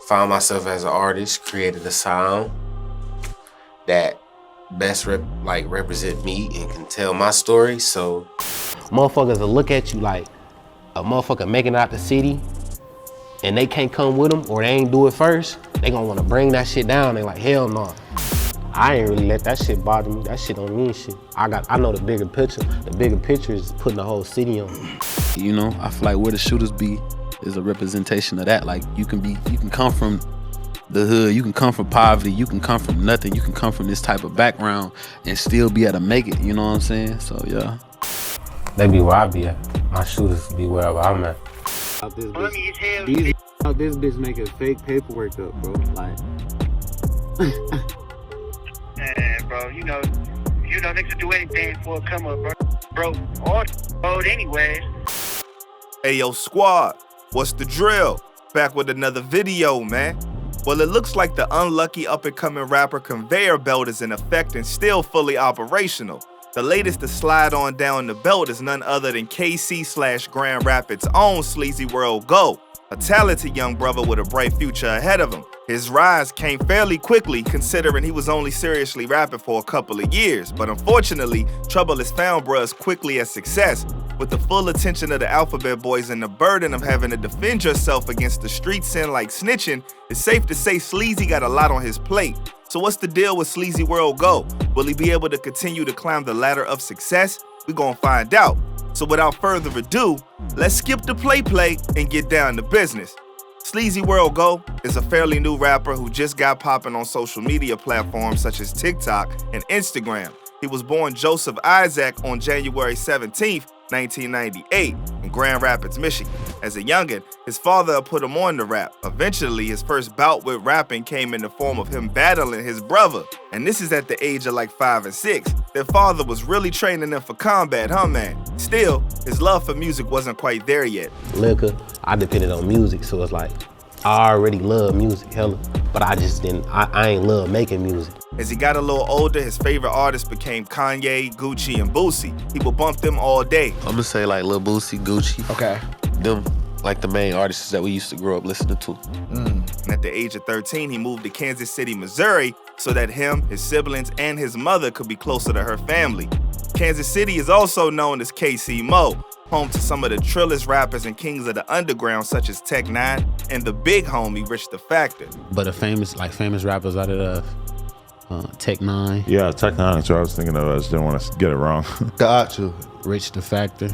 found myself as an artist, created a sound that best represent me and can tell my story. So motherfuckers will look at you like a motherfucker making it out the city and they can't come with them or they ain't do it first. They gonna wanna bring that shit down. They like, hell no. I ain't really let that shit bother me. That shit don't mean shit. I know the bigger picture. The bigger picture is putting the whole city on. You know, I feel like where the shooters be is a representation of that. Like you can come from the hood, you can come from poverty, you can come from nothing, you can come from this type of background and still be able to make it, you know what I'm saying? So yeah. They be where I be at. My shooters be wherever I'm at. This bitch making fake paperwork up, bro. Like man, bro, you know niggas do anything for a come up, bro. All road anyways. Hey yo, squad, what's the drill? Back with another video, man. Well, it looks like the unlucky up-and-coming rapper conveyor belt is in effect and still fully operational. The latest to slide on down the belt is none other than KC/Grand Rapids' own Sleazyworld Go, a talented young brother with a bright future ahead of him. His rise came fairly quickly considering he was only seriously rapping for a couple of years, but unfortunately, trouble has found bruh as quickly as success. With the full attention of the Alphabet Boys and the burden of having to defend yourself against the street sin like snitching, it's safe to say Sleazy got a lot on his plate. So what's the deal with Sleazyworld Go? Will he be able to continue to climb the ladder of success? We gonna find out. So without further ado, let's skip the play and get down to business. Sleazyworld Go is a fairly new rapper who just got popping on social media platforms such as TikTok and Instagram. He was born Joseph Isaac on January 17th, 1998 in Grand Rapids, Michigan. As a youngin', his father put him on to rap. Eventually, his first bout with rapping came in the form of him battling his brother. And this is at the age of like 5 and 6. Their father was really training them for combat, huh man? Still, his love for music wasn't quite there yet. Liquor, I depended on music, so it's like, I already love music, hella, but I just didn't, I ain't love making music. As he got a little older, his favorite artists became Kanye, Gucci, and Boosie. He would bump them all day. I'm gonna say like Lil Boosie, Gucci. Okay. Them like the main artists that we used to grow up listening to. And at the age of 13, he moved to Kansas City, Missouri, so that him, his siblings, and his mother could be closer to her family. Kansas City is also known as KC Mo, home to some of the trillest rappers and kings of the underground such as Tech 9 and the big homie Rich the Factor. But the famous rappers out of Tech 9. Yeah, Tech 9 is what I was thinking of. I just didn't want to get it wrong. Got you. Rich the Factor.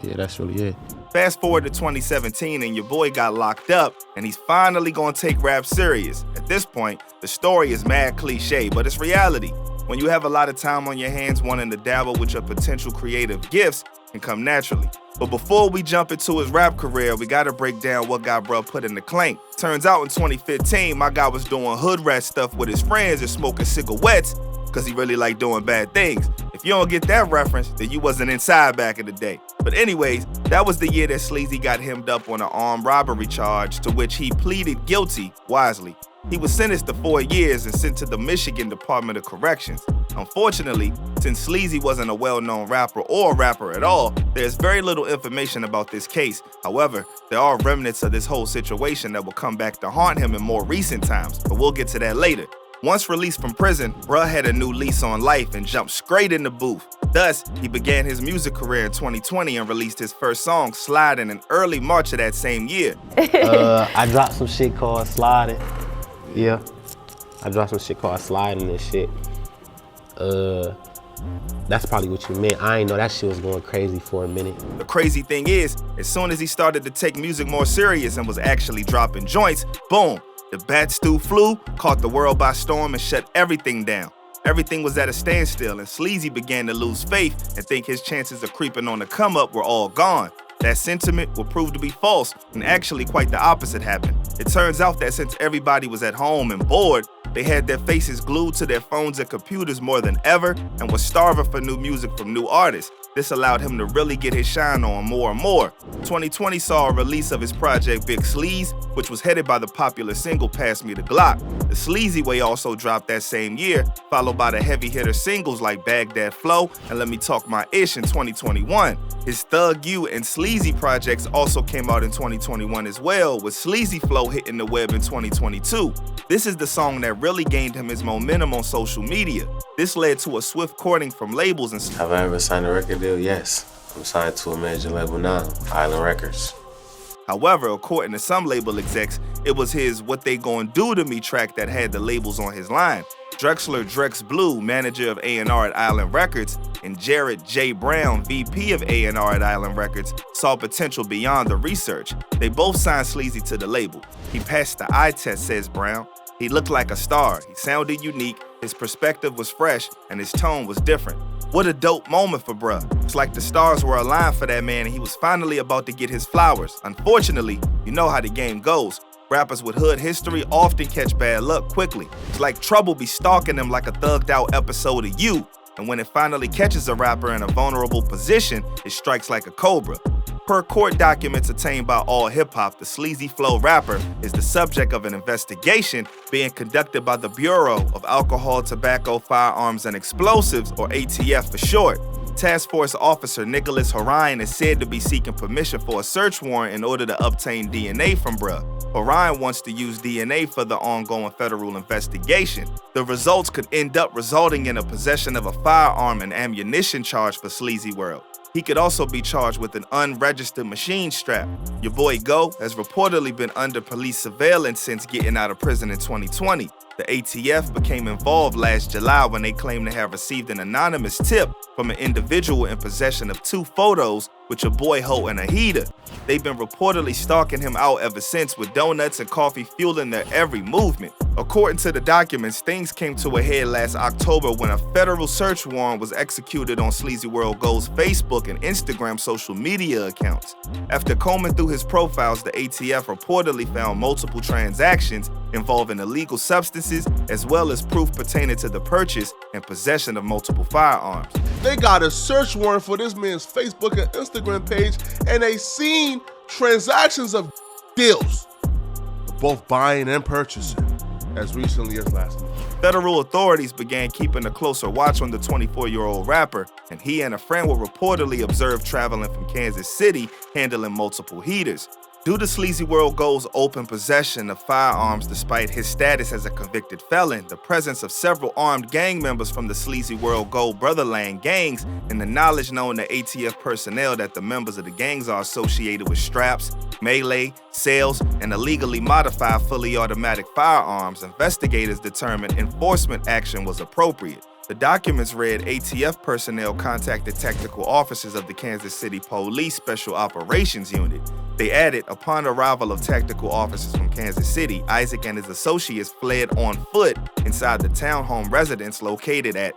Yeah, that's really it. Fast forward to 2017 and your boy got locked up and he's finally gonna take rap serious. At this point, the story is mad cliche, but it's reality. When you have a lot of time on your hands, wanting to dabble with your potential creative gifts can come naturally. But before we jump into his rap career, we gotta break down what got bruh put in the clink. Turns out in 2015, my guy was doing hood rat stuff with his friends and smoking cigarettes because he really liked doing bad things. If you don't get that reference, then you wasn't inside back in the day. But anyways, that was the year that Sleazy got hemmed up on an armed robbery charge, to which he pleaded guilty wisely. He was sentenced to 4 years and sent to the Michigan Department of Corrections. Unfortunately, since Sleazy wasn't a well-known rapper or a rapper at all, there's very little information about this case. However, there are remnants of this whole situation that will come back to haunt him in more recent times, but we'll get to that later. Once released from prison, bruh had a new lease on life and jumped straight in the booth. Thus, he began his music career in 2020 and released his first song, Sliding, in early March of that same year. I dropped some shit called Sliding. Yeah, I dropped some shit called Sliding and shit. That's probably what you meant. I ain't know that shit was going crazy for a minute. The crazy thing is, as soon as he started to take music more serious and was actually dropping joints, boom, the bat stew flu caught the world by storm and shut everything down. Everything was at a standstill and Sleazy began to lose faith and think his chances of creeping on the come up were all gone. That sentiment would prove to be false, and actually quite the opposite happened. It turns out that since everybody was at home and bored, They had their faces glued to their phones and computers more than ever and were starving for new music from new artists. This allowed him to really get his shine on more and more. 2020 saw a release of his project Big Sleaze, which was headed by the popular single Pass Me the Glock. The Sleazy Way also dropped that same year, followed by the heavy hitter singles like Baghdad Flow and Let Me Talk My Ish in 2021. His Thug You and Sleazy projects also came out in 2021 as well, with Sleazy Flow hitting the web in 2022. This is the song that really gained him his momentum on social media. This led to a swift courting from labels and Have I ever signed a record deal? Yes. I'm signed to a major label now, Island Records. However, according to some label execs, it was his What They Gon' Do To Me track that had the labels on his line. Drexler Drex Blue, manager of A&R at Island Records, and Jared J. Brown, VP of A&R at Island Records, saw potential beyond the research. They both signed Sleazy to the label. He passed the eye test, says Brown. He looked like a star, he sounded unique, his perspective was fresh, and his tone was different. What a dope moment for bruh. It's like the stars were aligned for that man and he was finally about to get his flowers. Unfortunately, you know how the game goes. Rappers with hood history often catch bad luck quickly. It's like trouble be stalking them like a thugged out episode of You. And when it finally catches a rapper in a vulnerable position, it strikes like a cobra. Per court documents obtained by All Hip Hop, the Sleazy Flow rapper is the subject of an investigation being conducted by the Bureau of Alcohol, Tobacco, Firearms, and Explosives, or ATF for short. Task Force Officer Nicholas Horion is said to be seeking permission for a search warrant in order to obtain DNA from bruh. Horion wants to use DNA for the ongoing federal investigation. The results could end up resulting in a possession of a firearm and ammunition charge for Sleazyworld. He could also be charged with an unregistered machine strap. Your boy Go has reportedly been under police surveillance since getting out of prison in 2020. The ATF became involved last July when they claimed to have received an anonymous tip from an individual in possession of 2 photos with your boy Ho and a heater. They've been reportedly stalking him out ever since, with donuts and coffee fueling their every movement. According to the documents, things came to a head last October when a federal search warrant was executed on Sleazyworld Go's Facebook and Instagram social media accounts. After combing through his profiles, the ATF reportedly found multiple transactions involving illegal substances as well as proof pertaining to the purchase and possession of multiple firearms. They got a search warrant for this man's Facebook and Instagram page, and they seen transactions of deals, both buying and purchasing, as recently as last month. Federal authorities began keeping a closer watch on the 24-year-old rapper, and he and a friend were reportedly observed traveling from Kansas City handling multiple heaters. Due to Sleazyworld Go's open possession of firearms despite his status as a convicted felon, the presence of several armed gang members from the Sleazyworld Go Brotherland gangs, and the knowledge known to ATF personnel that the members of the gangs are associated with straps, melee, sales, and illegally modified fully automatic firearms, investigators determined enforcement action was appropriate. The documents read ATF personnel contacted tactical officers of the Kansas City Police Special Operations Unit. They added, upon arrival of tactical officers from Kansas City, Isaac and his associates fled on foot inside the townhome residence located at,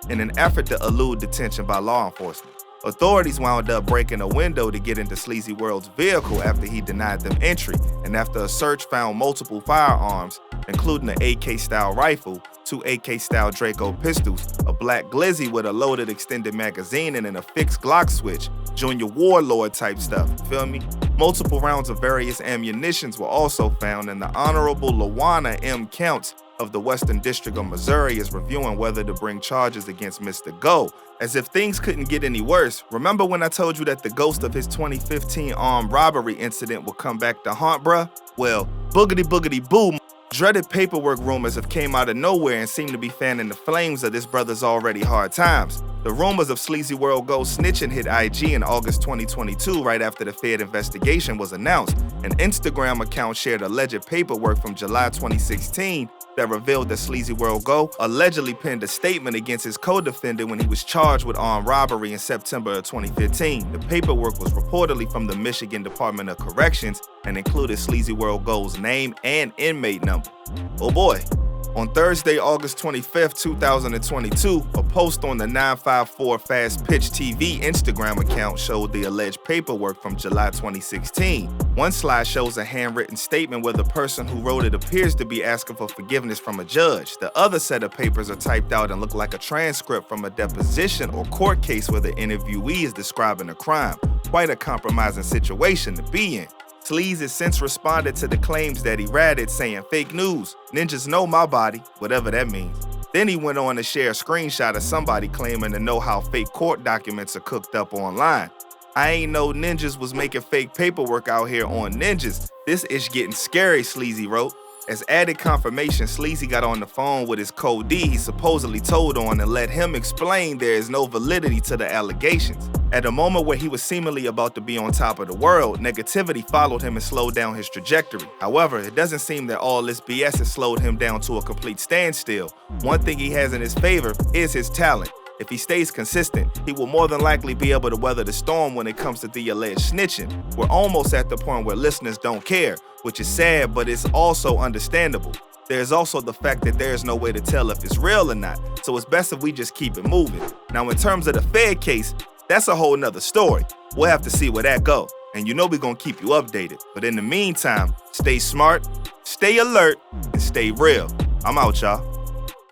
in an effort to elude detention by law enforcement. Authorities wound up breaking a window to get into Sleazyworld's vehicle after he denied them entry, and after a search found multiple firearms, including an AK-style rifle, 2 AK-style Draco pistols, a black glizzy with a loaded extended magazine and an affixed Glock switch, Junior Warlord type stuff, feel me? Multiple rounds of various ammunitions were also found, and the Honorable Lawana M. Counts of the Western District of Missouri is reviewing whether to bring charges against Mr. Go. As if things couldn't get any worse, remember when I told you that the ghost of his 2015 armed robbery incident will come back to haunt bruh? Well, boogity boogity boo, dreaded paperwork rumors have came out of nowhere and seem to be fanning the flames of this brother's already hard times. The rumors of Sleazyworld Go snitching hit IG in August 2022 right after the Fed investigation was announced. An Instagram account shared alleged paperwork from July 2016 that revealed that Sleazyworld Go allegedly penned a statement against his co-defendant when he was charged with armed robbery in September of 2015. The paperwork was reportedly from the Michigan Department of Corrections and included Sleazyworld Go's name and inmate number. Oh boy, On Thursday, August 25th, 2022, a post on the 954 Fast Pitch TV Instagram account showed the alleged paperwork from July 2016. One slide shows a handwritten statement where the person who wrote it appears to be asking for forgiveness from a judge. The other set of papers are typed out and look like a transcript from a deposition or court case where the interviewee is describing a crime. Quite a compromising situation to be in. Sleaze has since responded to the claims that he ratted, saying, "Fake news. Ninjas know my body," whatever that means. Then he went on to share a screenshot of somebody claiming to know how fake court documents are cooked up online. "I ain't know ninjas was making fake paperwork out here on ninjas. This ish getting scary," Sleazy wrote. As added confirmation, Sleazy got on the phone with his co-D he supposedly told on and let him explain there is no validity to the allegations. At a moment where he was seemingly about to be on top of the world, negativity followed him and slowed down his trajectory. However, it doesn't seem that all this BS has slowed him down to a complete standstill. One thing he has in his favor is his talent. If he stays consistent, he will more than likely be able to weather the storm when it comes to the alleged snitching. We're almost at the point where listeners don't care, which is sad, but it's also understandable. There's also the fact that there's no way to tell if it's real or not, so it's best if we just keep it moving. Now, in terms of the Fed case, that's a whole nother story. We'll have to see where that go. And you know we're gonna keep you updated. But in the meantime, stay smart, stay alert, and stay real. I'm out, y'all.